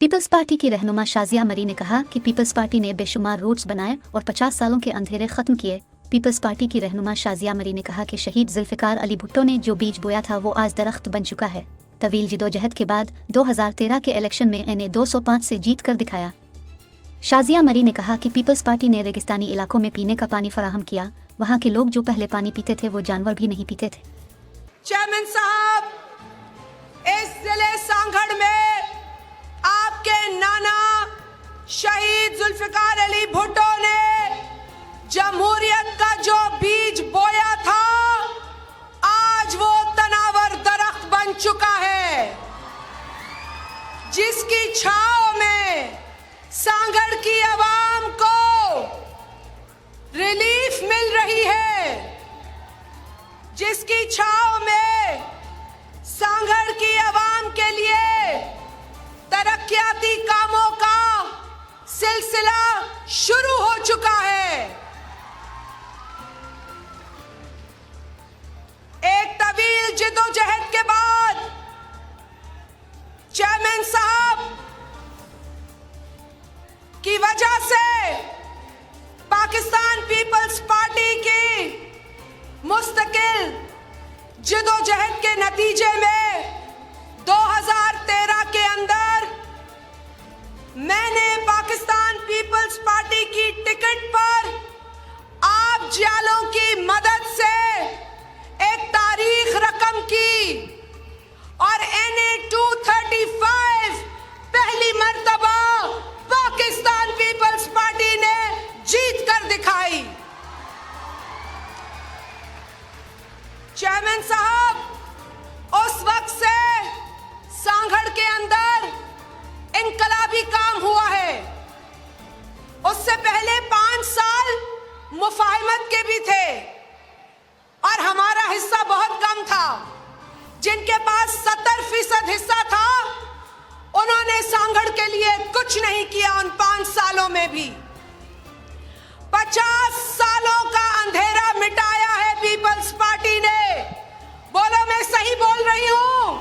Peoples party की रहनुमा शाजिया मरी ने कहा कि पीपल्स पार्टी ने बेशुमार रोड्स बनाए और 50 सालों के अंधेरे खत्म किए। पीपल्स पार्टी की रहनुमा शाजिया मरी ने कहा कि शहीद जुल्फिकार अली भुट्टो ने जो बीज बोया था वो आज दरख्त बन चुका है। तवील जिदोजहद के बाद 2013 के इलेक्शन में इन्हें 205 से जीत कर दिखाया। शाजिया मरी ने कहा कि पीपल्स पार्टी ने रेगिस्तानी इलाकों में पीने का पानी फराहम किया। वहाँ के लोग जो पहले पानी पीते थे वो जानवर भी नहीं पीते थे। चेयरमैन साहब, इस जिले सांगड़ में आपके नाना शहीद जुल्फिकार अली भुट्टो ने जमहूरियत का जो बीज बोया था आज वो तनावर दरख्त बन चुका है, जिसकी छांव में सांगड़ की आवाम को रिलीफ मिल रही है, जिसकी छांव में सांगड़ की आवाम के लिए तरक्याती कामों का सिलसिला शुरू हो चुका है। एक तवील जिदोजहद के बाद चेयरमैन साहब की वजह से पाकिस्तान पीपल्स पार्टी की मुस्तकिल जिदोजहद के नतीजे में 2013 के अंदर मैंने पाकिस्तान पीपल्स पार्टी की टिकट पर आप जियालों की मदद से एक तारीख रकम की और NA 235 पहली मर्तबा पाकिस्तान पीपल्स पार्टी ने जीत कर दिखाई। चेयरमैन साहब, उस वक्त से सांगड़ के अंदर इनकलाबी काम हुआ है। उससे पहले 5 साल मुफाहिमत के भी थे और हमारा हिस्सा बहुत कम था। जिनके पास 70% हिस्सा था उन्होंने सांगड़ के लिए कुछ नहीं किया उन 5 सालों में भी। 50 सालों का अंधेरा मिटाया है पीपल्स पार्टी ने। बोलो, मैं सही बोल रही हूं?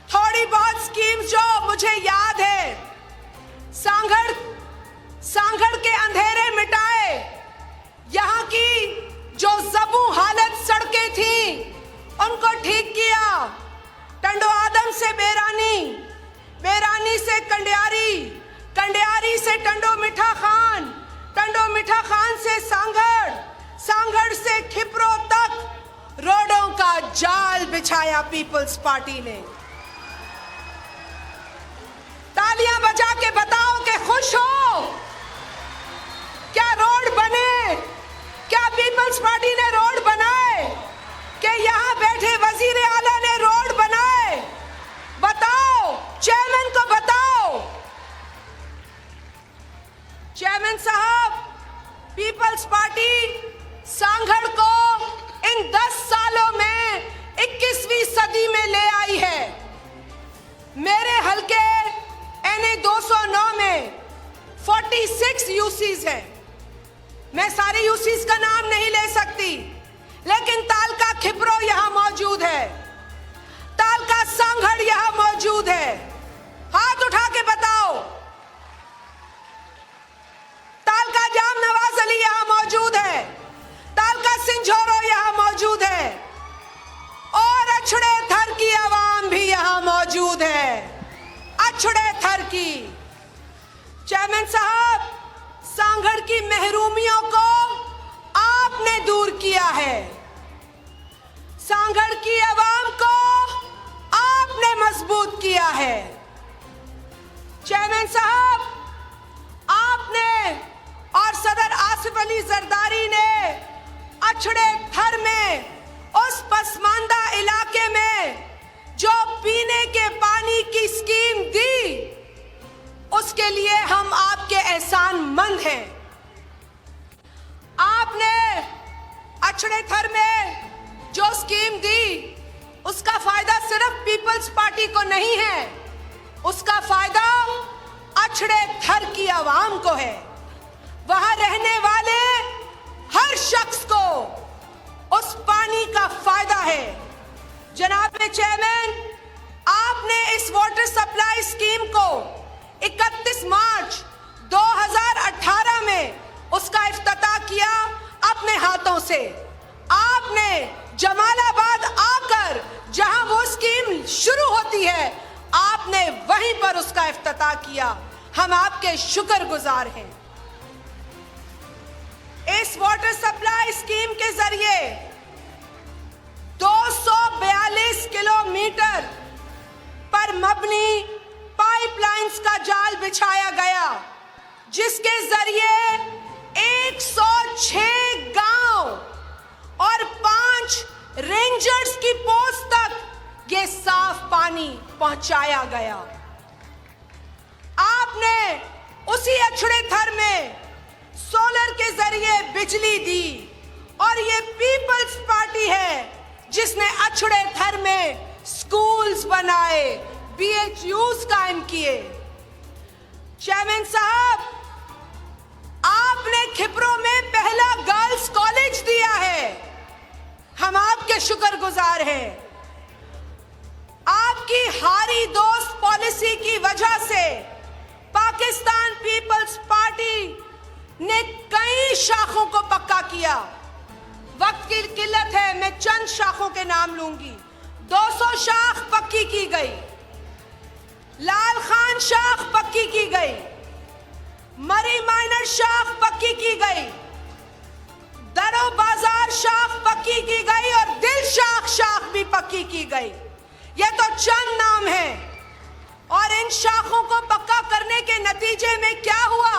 थोड़ी बहुत स्कीम्स जो मुझे याद है, सांगड़ के अंधेरे मिटाए। यहां की जो ज़बू हालत सड़कें थी उनको ठीक किया। टंडो आदम से बेरानी, बेरानी से कंडियारी, कंडियारी से टंडो मिठा खान, टंडो मिठा खान से सांगड़, सांगड़ से खिपरो तक रोडों का जाल बिछाया पीपल्स पार्टी ने। तालियां बजा के बताओ कि खुश हो? क्या रोड बने? क्या पीपल्स पार्टी ने रोड बनाए? क्या यहां बैठे वजीर आला ने रोड बनाए? बताओ, चेयरमैन को बताओ। चेयरमैन साहब, पीपल्स पार्टी सांगड़ को इन 10 सालों में 21वीं सदी में ले आई है। मेरे हल्के NA 209 में 46 यूसीज है। मैं सारे यूसीज का नाम नहीं ले सकती, लेकिन ताल का खिपरो यहां मौजूद है, ताल का सांगड़ यहां मौजूद है। हाथ उठा के बताओ। ताल का जाम नवाज अली यहां मौजूद है, ताल का सिंझोरो यहां मौजूद है और अछड़े थर की आवाम भी यहां मौजूद है। अछड़े थर की। चेयरमैन साहब, सांगड़ की महरूमियों को आपने दूर किया है। सांगड़ की आवाम को आपने मजबूत किया है। चेयरमैन साहब, आपने और सदर आसिफ अली जरदारी ने अछड़े थर में उस पसमानदा इलाके में जो पीने के पानी की स्कीम दी, उसके लिए हम आपके एहसानमंद हैं। आपने अछड़े थर में जो स्कीम दी, उसका फायदा सिर्फ पीपल्स पार्टी को नहीं है, उसका फायदा अछड़े थर की आवाम को है। वहां रहने वाले हर शख्स को उस पानी का फायदा है। जनाब चेयरमैन, वाटर सप्लाई स्कीम को 31 मार्च 2018 में उसका इफ्तिताह किया अपने हाथों से। आपने जमालाबाद आकर जहां वो स्कीम शुरू होती है, आपने वहीं पर उसका इफ्तिताह किया। हम आपके शुक्रगुजार हैं। इस वाटर सप्लाई स्कीम के जरिए 242 किलोमीटर पर मबनी पाइपलाइंस का जाल बिछाया गया, जिसके जरिए 106 गांव और 5 रेंजर्स की पोस्ट तक ये साफ पानी पहुंचाया गया। आपने उसी अछड़े थर में सोलर के जरिए बिजली दी, और ये पीपल्स पार्टी है जिसने अछड़े थर में स्कूल्स बनाए, BHUs कायम किए। चेयरमैन साहब, आपने खिपरों में पहला गर्ल्स कॉलेज दिया है। हम आपके शुक्रगुजार हैं। आपकी हारी दोस्त पॉलिसी की वजह से पाकिस्तान पीपल्स पार्टी ने कई शाखों को पक्का किया। वक्त की किल्लत है, मैं चंद शाखों के नाम लूंगी। 200 शाख पक्की की गई, लाल खान शाख पक्की की गई, मरी माइनर शाख पक्की की गई, दरो बाजार शाख पक्की की गई, और दिल शाख भी पक्की की गई। ये तो चंद नाम हैं। और इन शाखों को पक्का करने के नतीजे में क्या हुआ?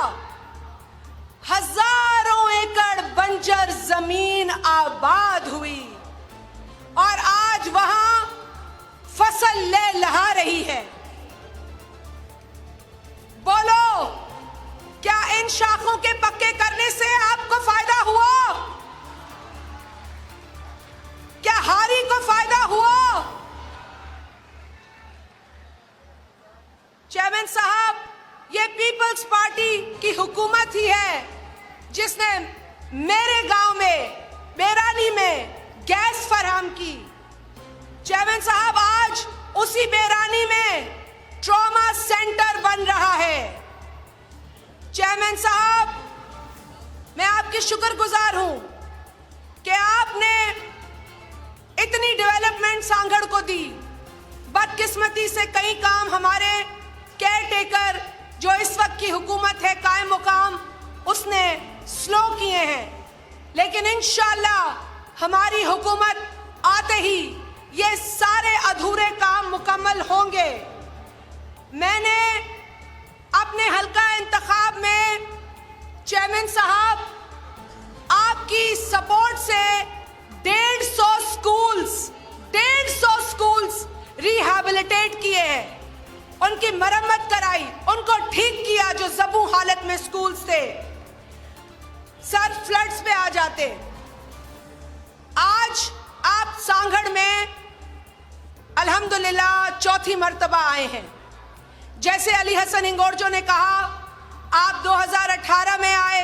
हजारों एकड़ बंजर जमीन आबाद हुई, और आज वहां फसल लहलहा रही है। बोलो, क्या इन शाखों के पक्के करने से आपको फायदा हुआ? क्या हारी को फायदा हुआ? चेयरमैन साहब, ये पीपल्स पार्टी की हुकूमत ही है जिसने मेरे गांव में, बेरानी में गैस फराहम की। चेयरमैन साहब, आज उसी बेरानी में ट्रॉमा सेंटर बन रहा है। चेयरमैन साहब, मैं आपकी शुक्रगुजार हूं कि आपने इतनी डेवलपमेंट सांगड़ को दी। बदकिस्मती से कई काम हमारे केयर टेकर, जो इस वक्त की हुकूमत है कायम मुकाम, उसने स्लो किए हैं, लेकिन इंशाअल्लाह हमारी हुकूमत आते ही ये सारे अधूरे काम मुकम्मल होंगे। मैंने अपने हल्का इंतखाब में चेयरमैन साहब आपकी सपोर्ट से 150 स्कूल्स रिहैबिलिटेट किए हैं, उनकी मरम्मत कराई, उनको ठीक किया जो ज़बू हालत में स्कूल्स थे, सर फ्लड्स पे आ जाते। आज आप सांगड़ में अल्हम्दुलिल्लाह चौथी मर्तबा आए हैं। जैसे अली हसन इंगोरजो ने कहा, आप 2018 में आए,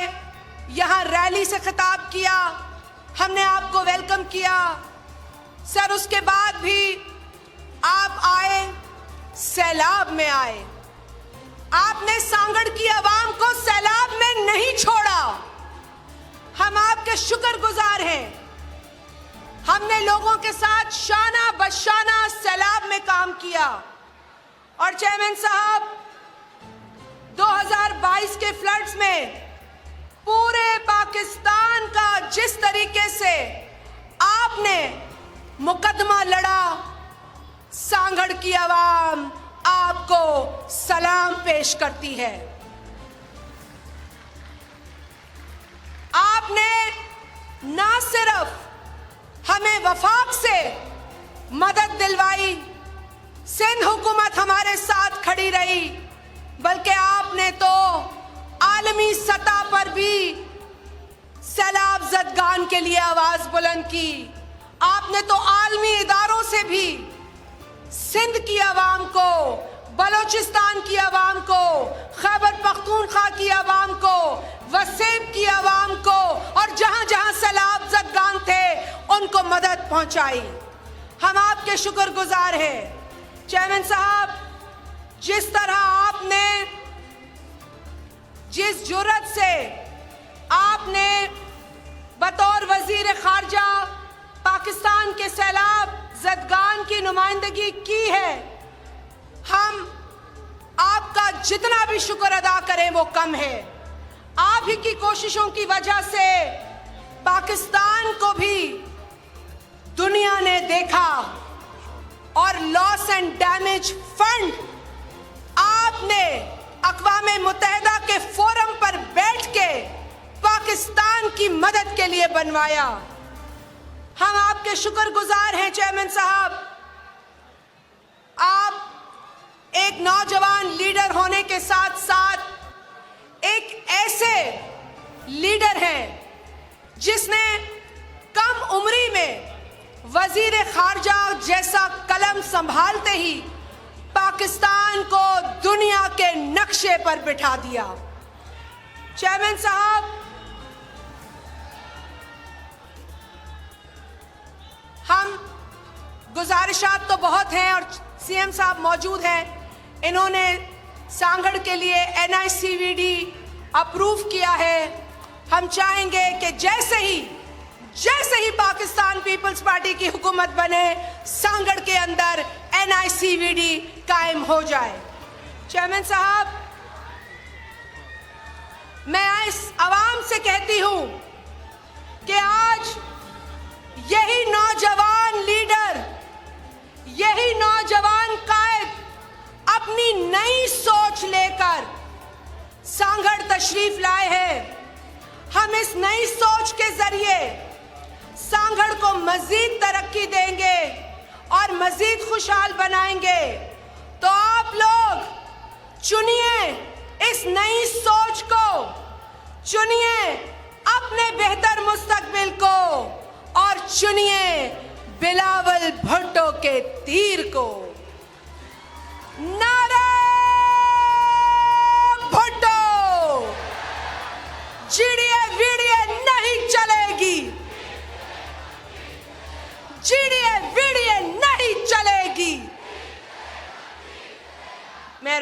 यहां रैली से खिताब किया, हमने आपको वेलकम किया। सर, उसके बाद भी आप आए, सैलाब में आए, आपने सांगड़ की आवाम को सैलाब में नहीं छोड़ा। हम आपके शुक्रगुजार हैं। हमने लोगों के साथ शाना बशाना सैलाब में काम किया। और चेयरमैन साहब, 2022 के फ्लड्स में पूरे पाकिस्तान का जिस तरीके से आपने मुकदमा लड़ा, सांगड़ की आवाम आपको सलाम पेश करती है। आपने ना सिर्फ हमें वफाक से मदद दिलवाई, सिंध हुकूमत हमारे साथ खड़ी रही, बल्कि आपने तो आलमी सतह पर भी सैलाब ज़दगान के लिए आवाज बुलंद की। आपने तो आलमी इदारों से भी सिंध की आवाम को, बलोचिस्तान की आवाम को, खैबर पख्तूनख्वा की आवाम को, वसेब की आवाम को, और जहां जहां सैलाब ज़दगान थे उनको मदद पहुंचाई। हम आपके शुक्रगुजार हैं। चेयरमैन साहब, जिस तरह आपने, जिस जुर्रत से आपने बतौर वजीर खारजा पाकिस्तान के सैलाब ज़दगान की नुमाइंदगी की है, हम आपका जितना भी शुक्र अदा करें वो कम है। आप ही की कोशिशों की वजह से पाकिस्तान को भी दुनिया ने देखा और लॉस एंड डैमेज फंड आपने अक़वाम मुत्तहिदा के फोरम पर बैठ के पाकिस्तान की मदद के लिए बनवाया। हम आपके शुक्रगुजार हैं चेयरमैन साहब। आप एक नौजवान लीडर होने के साथ साथ एक ऐसे लीडर हैं जिसने कम उम्री में वजीर खारजा जैसा कलम संभालते ही पाकिस्तान को दुनिया के नक्शे पर बिठा दिया। चेयरमैन साहब, हम गुजारिशात तो बहुत हैं और सीएम साहब मौजूद हैं। इन्होंने सांगड़ के लिए NICVD अप्रूव किया है। हम चाहेंगे कि जैसे ही पाकिस्तान पीपल्स पार्टी की हुकूमत बने, सांगड़ के अंदर NICVD कायम हो जाए। चेयरमैन साहब, मैं इस आवाम से कहती हूं कि आज यही नौजवान लीडर, यही नौजवान कायद अपनी नई सोच लेकर सांगड़ तशरीफ लाए हैं। हम इस नई सोच के जरिए सांगड़ को मजीद तरक्की देंगे और मजीद खुशहाल बनाएंगे। तो आप लोग चुनिए इस नई सोच को, चुनिए अपने बेहतर मुस्तकबिल को और चुनिए बिलावल भुट्टो के तीर को।